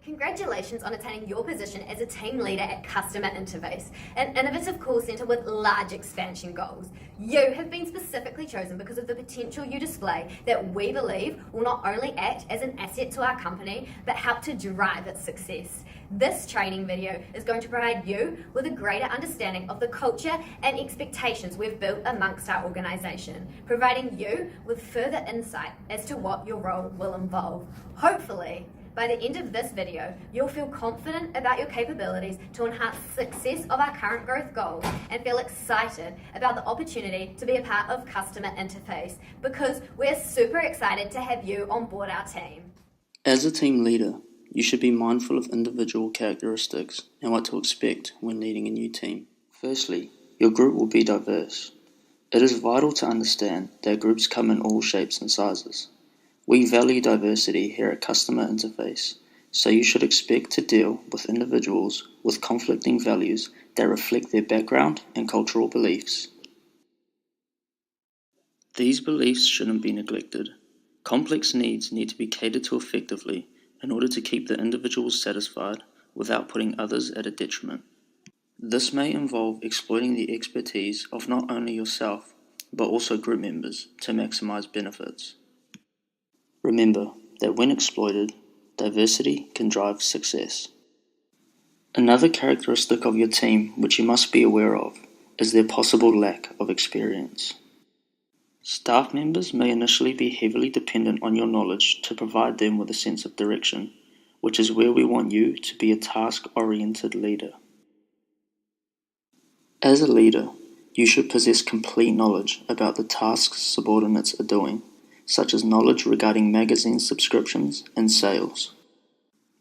Congratulations on attaining your position as a team leader at Customer Interface, an innovative call centre with large expansion goals. You have been specifically chosen because of the potential you display that we believe will not only act as an asset to our company, but help to drive its success. This training video is going to provide you with a greater understanding of the culture and expectations we've built amongst our organisation, providing you with further insight as to what your role will involve. Hopefully, by the end of this video, you'll feel confident about your capabilities to enhance success of our current growth goals and feel excited about the opportunity to be a part of Customer Interface because we're super excited to have you on board our team. As a team leader, you should be mindful of individual characteristics and what to expect when leading a new team. Firstly, your group will be diverse. It is vital to understand that groups come in all shapes and sizes. We value diversity here at Customer Interface, so you should expect to deal with individuals with conflicting values that reflect their background and cultural beliefs. These beliefs shouldn't be neglected. Complex needs need to be catered to effectively in order to keep the individuals satisfied without putting others at a detriment. This may involve exploiting the expertise of not only yourself, but also group members to maximize benefits. Remember that when exploited, diversity can drive success. Another characteristic of your team which you must be aware of is their possible lack of experience. Staff members may initially be heavily dependent on your knowledge to provide them with a sense of direction, which is where we want you to be a task-oriented leader. As a leader, you should possess complete knowledge about the tasks subordinates are doing, such as knowledge regarding magazine subscriptions and sales.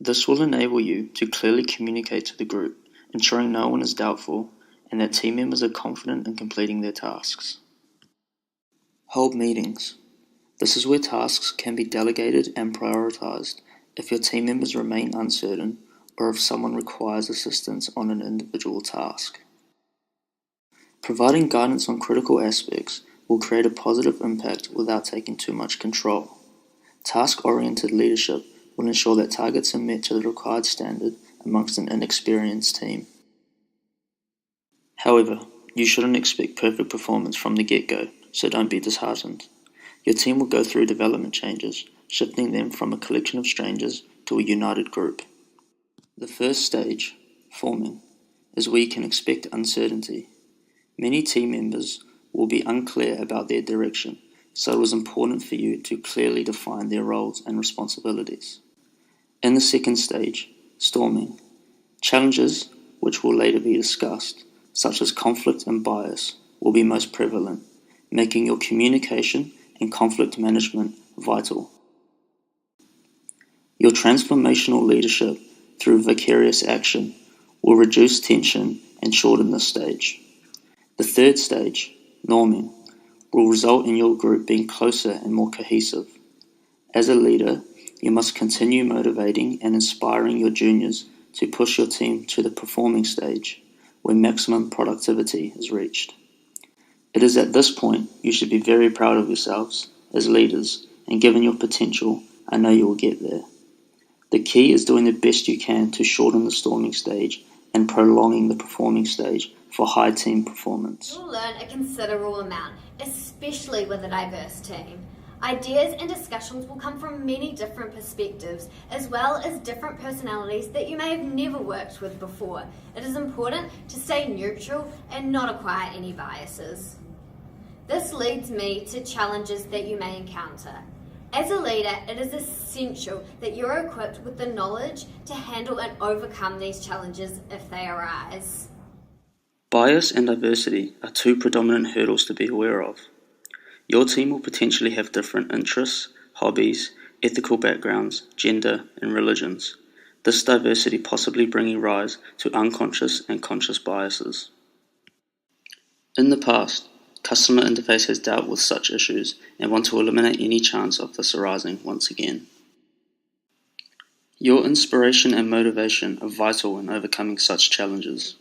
This will enable you to clearly communicate to the group, ensuring no one is doubtful and that team members are confident in completing their tasks. Hold meetings. This is where tasks can be delegated and prioritized if your team members remain uncertain or if someone requires assistance on an individual task. Providing guidance on critical aspects will create a positive impact without taking too much control. Task-oriented leadership will ensure that targets are met to the required standard amongst an inexperienced team. However, you shouldn't expect perfect performance from the get-go, so don't be disheartened. Your team will go through development changes, shifting them from a collection of strangers to a united group. The first stage, forming, is where you can expect uncertainty. Many team members will be unclear about their direction, so it is important for you to clearly define their roles and responsibilities. In the second stage, storming, challenges, which will later be discussed, such as conflict and bias, will be most prevalent, making your communication and conflict management vital. Your transformational leadership through vicarious action will reduce tension and shorten this stage. The third stage, norming, will result in your group being closer and more cohesive. As a leader, you must continue motivating and inspiring your juniors to push your team to the performing stage, where maximum productivity is reached. It is at this point you should be very proud of yourselves as leaders, and given your potential, I know you will get there. The key is doing the best you can to shorten the storming stage and prolonging the performing stage for high team performance. You'll learn a considerable amount, especially with a diverse team. Ideas and discussions will come from many different perspectives, as well as different personalities that you may have never worked with before. It is important to stay neutral and not acquire any biases. This leads me to challenges that you may encounter. As a leader, it is essential that you're equipped with the knowledge to handle and overcome these challenges if they arise. Bias and diversity are two predominant hurdles to be aware of. Your team will potentially have different interests, hobbies, ethical backgrounds, gender, and religions. This diversity possibly bringing rise to unconscious and conscious biases. In the past, Customer Interface has dealt with such issues and want to eliminate any chance of this arising once again. Your inspiration and motivation are vital in overcoming such challenges.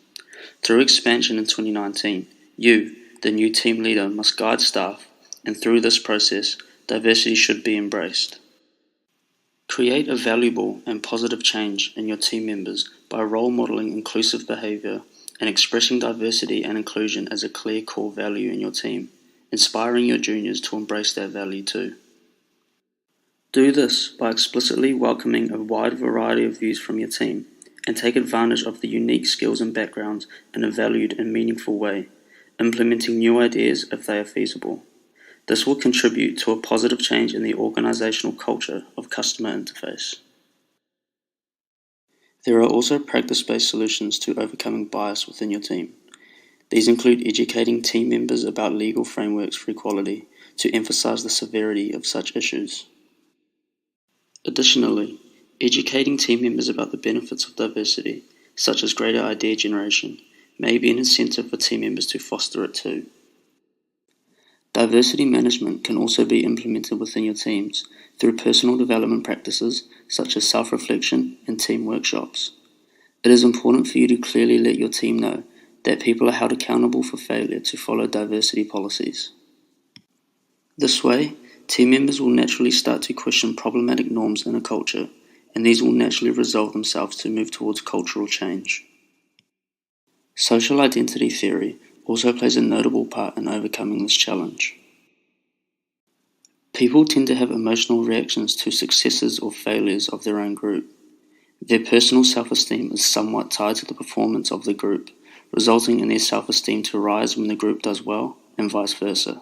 Through expansion in 2019, you, the new team leader, must guide staff, and through this process, diversity should be embraced. Create a valuable and positive change in your team members by role modeling inclusive behaviour and expressing diversity and inclusion as a clear core value in your team, inspiring your juniors to embrace that value too. Do this by explicitly welcoming a wide variety of views from your team and take advantage of the unique skills and backgrounds in a valued and meaningful way, implementing new ideas if they are feasible. This will contribute to a positive change in the organizational culture of customer interface. There are also practice-based solutions to overcoming bias within your team. These include educating team members about legal frameworks for equality to emphasize the severity of such issues. Additionally, educating team members about the benefits of diversity, such as greater idea generation, may be an incentive for team members to foster it too. Diversity management can also be implemented within your teams through personal development practices such as self-reflection and team workshops. It is important for you to clearly let your team know that people are held accountable for failure to follow diversity policies. This way, team members will naturally start to question problematic norms in a culture, and these will naturally resolve themselves to move towards cultural change. Social identity theory also plays a notable part in overcoming this challenge. People tend to have emotional reactions to successes or failures of their own group. Their personal self-esteem is somewhat tied to the performance of the group, resulting in their self-esteem to rise when the group does well, and vice versa.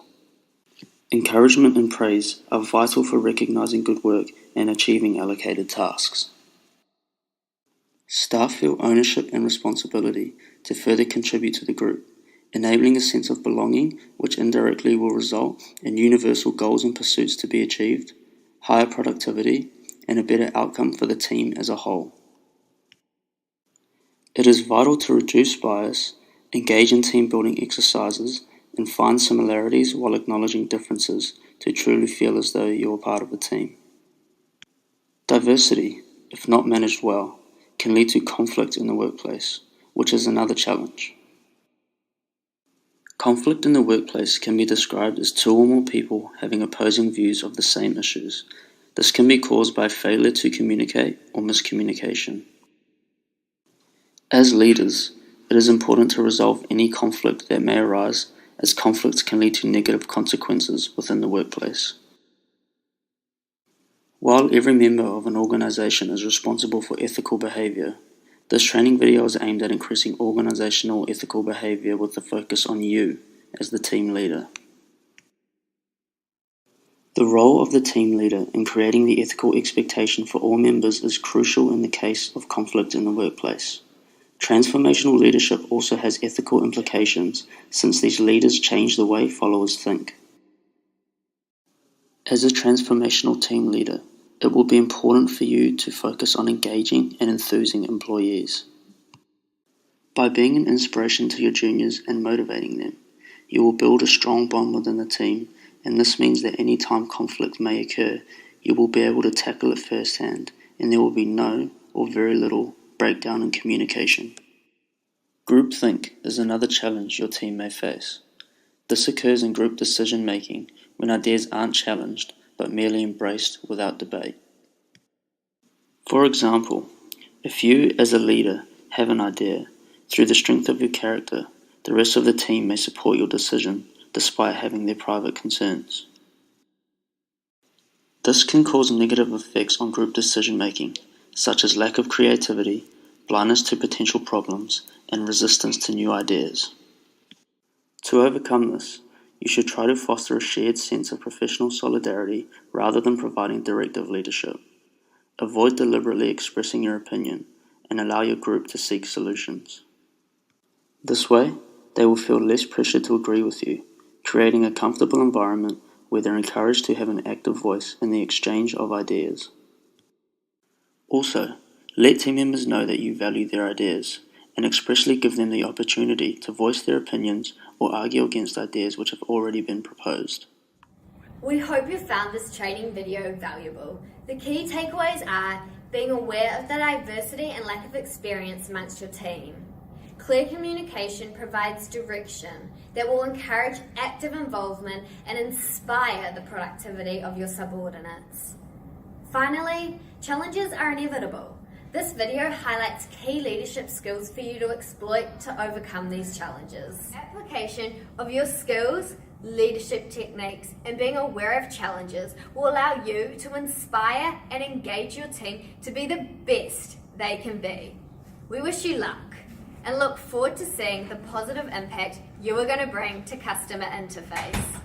Encouragement and praise are vital for recognizing good work and achieving allocated tasks. Staff feel ownership and responsibility to further contribute to the group, enabling a sense of belonging which indirectly will result in universal goals and pursuits to be achieved, higher productivity, and a better outcome for the team as a whole. It is vital to reduce bias, engage in team building exercises, and find similarities while acknowledging differences to truly feel as though you are part of a team. Diversity, if not managed well, can lead to conflict in the workplace, which is another challenge. Conflict in the workplace can be described as two or more people having opposing views of the same issues. This can be caused by failure to communicate or miscommunication. As leaders, it is important to resolve any conflict that may arise, as conflicts can lead to negative consequences within the workplace. While every member of an organization is responsible for ethical behavior, this training video is aimed at increasing organizational ethical behavior with the focus on you as the team leader. The role of the team leader in creating the ethical expectation for all members is crucial in the case of conflict in the workplace. Transformational leadership also has ethical implications since these leaders change the way followers think. As a transformational team leader, it will be important for you to focus on engaging and enthusing employees. By being an inspiration to your juniors and motivating them, you will build a strong bond within the team, and this means that any time conflict may occur, you will be able to tackle it firsthand, and there will be no or very little breakdown in communication. Groupthink is another challenge your team may face. This occurs in group decision making when ideas aren't challenged but merely embraced without debate. For example, if you as a leader have an idea, through the strength of your character, the rest of the team may support your decision despite having their private concerns. This can cause negative effects on group decision making, such as lack of creativity, blindness to potential problems, and resistance to new ideas. To overcome this, you should try to foster a shared sense of professional solidarity rather than providing directive leadership. Avoid deliberately expressing your opinion and allow your group to seek solutions. This way, they will feel less pressure to agree with you, creating a comfortable environment where they're encouraged to have an active voice in the exchange of ideas. Also, let team members know that you value their ideas and expressly give them the opportunity to voice their opinions or argue against ideas which have already been proposed. We hope you found this training video valuable. The key takeaways are being aware of the diversity and lack of experience amongst your team. Clear communication provides direction that will encourage active involvement and inspire the productivity of your subordinates. Finally, Challenges are inevitable. This video highlights key leadership skills for you to exploit to overcome these challenges. Application of your skills, leadership techniques, and being aware of challenges will allow you to inspire and engage your team to be the best they can be. We wish you luck and look forward to seeing the positive impact you are going to bring to customer interface.